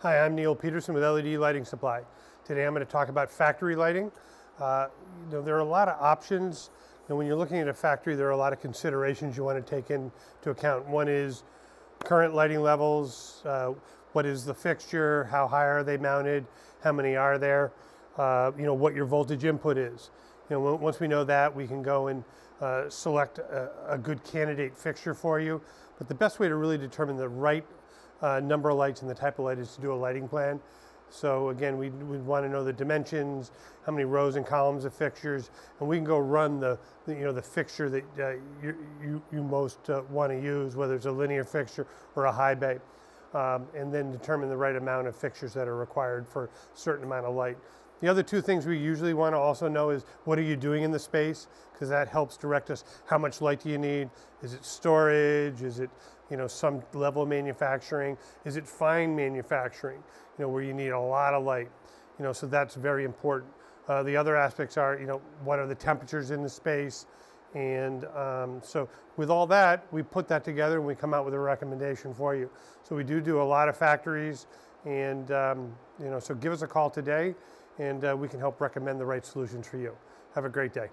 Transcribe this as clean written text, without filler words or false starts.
Hi, I'm Neil Peterson with LED Lighting Supply. Today I'm going to talk about factory lighting. There are a lot of options. When you're looking at a factory, there are a lot of considerations you want to take into account. One is current lighting levels, what is the fixture, how high are they mounted, how many are there, what your voltage input is. Once we know that, we can go and select a good candidate fixture for you. But the best way to really determine the right number of lights and the type of light is to do a lighting plan. So again, we'd want to know the dimensions, how many rows and columns of fixtures, and we can go run the fixture that you most want to use, whether it's a linear fixture or a high bay, and then determine the right amount of fixtures that are required for a certain amount of light. The other two things we usually want to also know is what are you doing in the space, because that helps direct us. How much light do you need? Is it storage? Is it some level of manufacturing? Is it fine manufacturing, where you need a lot of light? So that's very important. The other aspects are, what are the temperatures in the space? And so with all that, we put that together and we come out with a recommendation for you. So we do a lot of factories, and so give us a call today, and we can help recommend the right solutions for you. Have a great day.